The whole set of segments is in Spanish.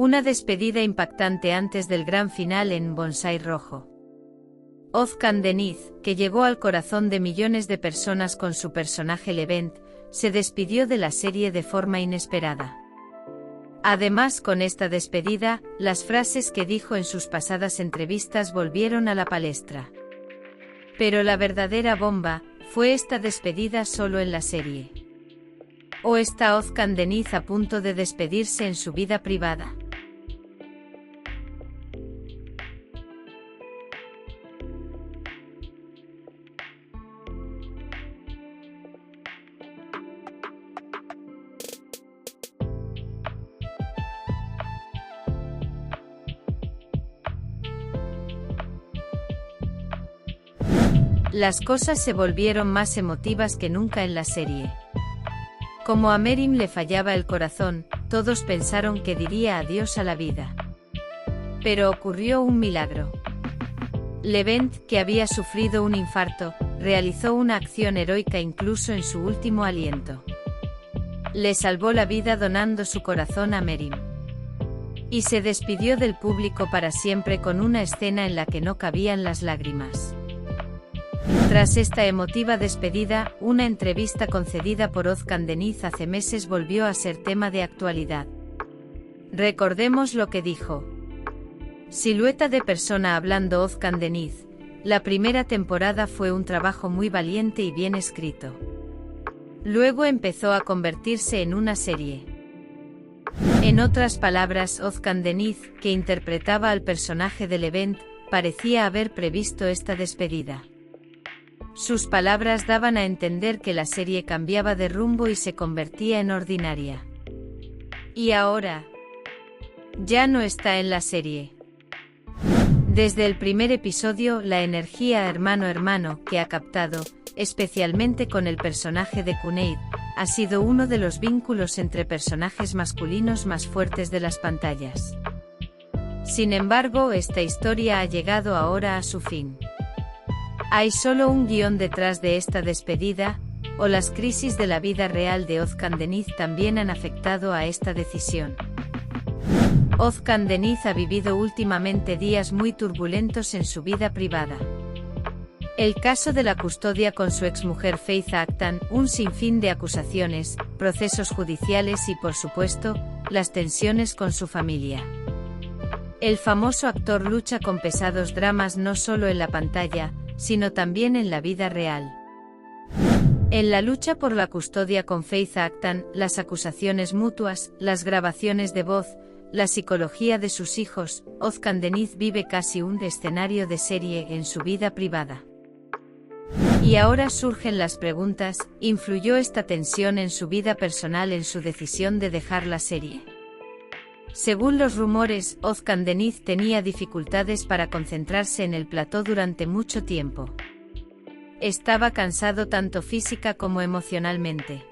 Una despedida impactante antes del gran final en Bonsai Rojo. Özkan Deniz, que llegó al corazón de millones de personas con su personaje Levent, se despidió de la serie de forma inesperada. Además, con esta despedida, las frases que dijo en sus pasadas entrevistas volvieron a la palestra. Pero la verdadera bomba, ¿fue esta despedida solo en la serie? ¿O está Özkan Deniz a punto de despedirse en su vida privada? Las cosas se volvieron más emotivas que nunca en la serie. Como a Meryem le fallaba el corazón, todos pensaron que diría adiós a la vida. Pero ocurrió un milagro. Levent, que había sufrido un infarto, realizó una acción heroica incluso en su último aliento. Le salvó la vida donando su corazón a Meryem. Y se despidió del público para siempre con una escena en la que no cabían las lágrimas. Tras esta emotiva despedida, una entrevista concedida por Özkan Deniz hace meses volvió a ser tema de actualidad. Recordemos lo que dijo. Silueta de persona hablando Özkan Deniz. La primera temporada fue un trabajo muy valiente y bien escrito. Luego empezó a convertirse en una serie. En otras palabras, Özkan Deniz, que interpretaba al personaje de Levent, parecía haber previsto esta despedida. Sus palabras daban a entender que la serie cambiaba de rumbo y se convertía en ordinaria. Y ahora, ya no está en la serie. Desde el primer episodio, la energía hermano-hermano que ha captado, especialmente con el personaje de Cuneyt, ha sido uno de los vínculos entre personajes masculinos más fuertes de las pantallas. Sin embargo, esta historia ha llegado ahora a su fin. ¿Hay solo un guión detrás de esta despedida, o las crisis de la vida real de Özkan Deniz también han afectado a esta decisión? Özkan Deniz ha vivido últimamente días muy turbulentos en su vida privada. El caso de la custodia con su exmujer Faith Aktan, un sinfín de acusaciones, procesos judiciales y, por supuesto, las tensiones con su familia. El famoso actor lucha con pesados dramas no solo en la pantalla, sino también en la vida real. En la lucha por la custodia con Faith Aktan, las acusaciones mutuas, las grabaciones de voz, la psicología de sus hijos, Özkan Deniz vive casi un escenario de serie en su vida privada. Y ahora surgen las preguntas, ¿influyó esta tensión en su vida personal en su decisión de dejar la serie? Según los rumores, Özkan Deniz tenía dificultades para concentrarse en el plató durante mucho tiempo. Estaba cansado tanto física como emocionalmente.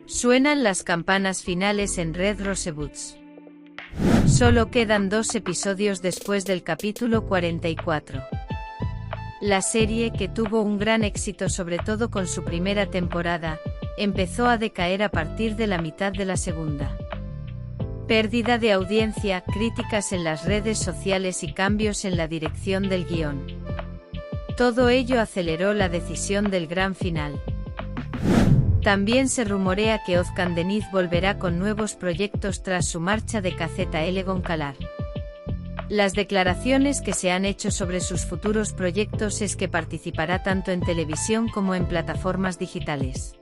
Suenan las campanas finales en Red Rose Buds. Solo quedan 2 episodios después del capítulo 44. La serie, que tuvo un gran éxito sobre todo con su primera temporada, empezó a decaer a partir de la mitad de la segunda. Pérdida de audiencia, críticas en las redes sociales y cambios en la dirección del guión. Todo ello aceleró la decisión del gran final. También se rumorea que Özkan Deniz volverá con nuevos proyectos tras su marcha de KZL Goncalar. Las declaraciones que se han hecho sobre sus futuros proyectos es que participará tanto en televisión como en plataformas digitales.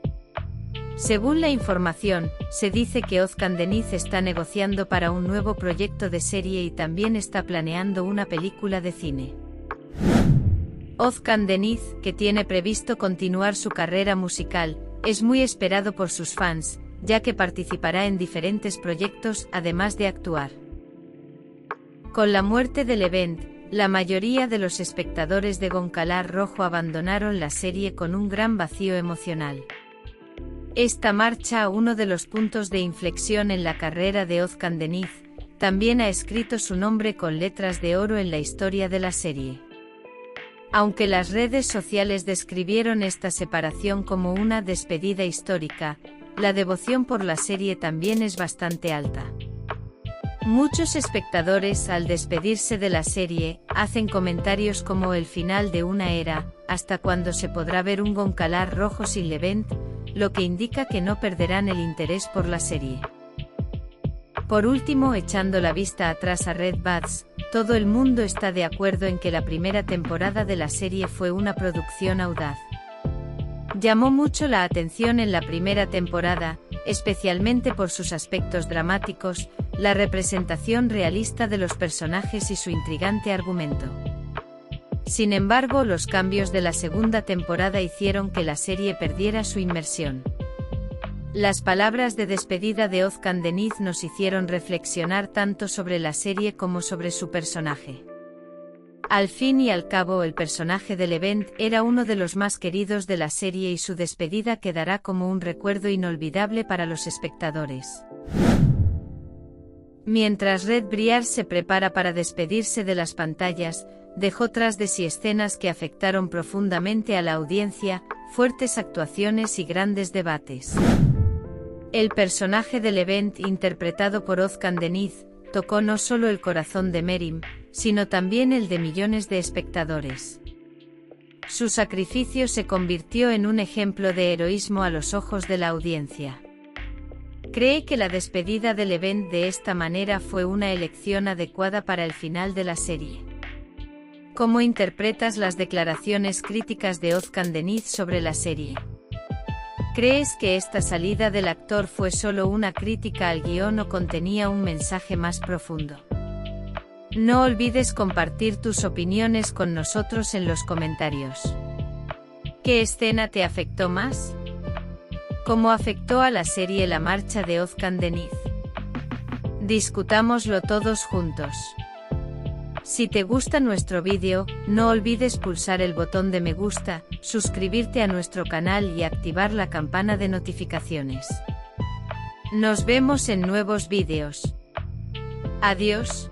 Según la información, se dice que Özkan Deniz está negociando para un nuevo proyecto de serie y también está planeando una película de cine. Özkan Deniz, que tiene previsto continuar su carrera musical, es muy esperado por sus fans, ya que participará en diferentes proyectos además de actuar. Con la muerte de Levent, la mayoría de los espectadores de Goncalar Rojo abandonaron la serie con un gran vacío emocional. Esta marcha, uno de los puntos de inflexión en la carrera de Özkan Deniz, también ha escrito su nombre con letras de oro en la historia de la serie. Aunque las redes sociales describieron esta separación como una despedida histórica, la devoción por la serie también es bastante alta. Muchos espectadores, al despedirse de la serie, hacen comentarios como el final de una era, hasta cuándo se podrá ver un Goncalar rojo sin Levent, lo que indica que no perderán el interés por la serie. Por último, echando la vista atrás a Red Bats, todo el mundo está de acuerdo en que la primera temporada de la serie fue una producción audaz. Llamó mucho la atención en la primera temporada, especialmente por sus aspectos dramáticos, la representación realista de los personajes y su intrigante argumento. Sin embargo, los cambios de la segunda temporada hicieron que la serie perdiera su inmersión. Las palabras de despedida de Özkan Deniz nos hicieron reflexionar tanto sobre la serie como sobre su personaje. Al fin y al cabo, el personaje de Levent era uno de los más queridos de la serie y su despedida quedará como un recuerdo inolvidable para los espectadores. Mientras Red Briar se prepara para despedirse de las pantallas, dejó tras de sí escenas que afectaron profundamente a la audiencia, fuertes actuaciones y grandes debates. El personaje de Levent, interpretado por Özkan Deniz, tocó no solo el corazón de Meryem, sino también el de millones de espectadores. Su sacrificio se convirtió en un ejemplo de heroísmo a los ojos de la audiencia. ¿Cree que la despedida de Levent de esta manera fue una elección adecuada para el final de la serie? ¿Cómo interpretas las declaraciones críticas de Özkan Deniz sobre la serie? ¿Crees que esta salida del actor fue solo una crítica al guión o contenía un mensaje más profundo? No olvides compartir tus opiniones con nosotros en los comentarios. ¿Qué escena te afectó más? ¿Cómo afectó a la serie la marcha de Özkan Deniz? Discutámoslo todos juntos. Si te gusta nuestro vídeo, no olvides pulsar el botón de me gusta, suscribirte a nuestro canal y activar la campana de notificaciones. Nos vemos en nuevos vídeos. Adiós.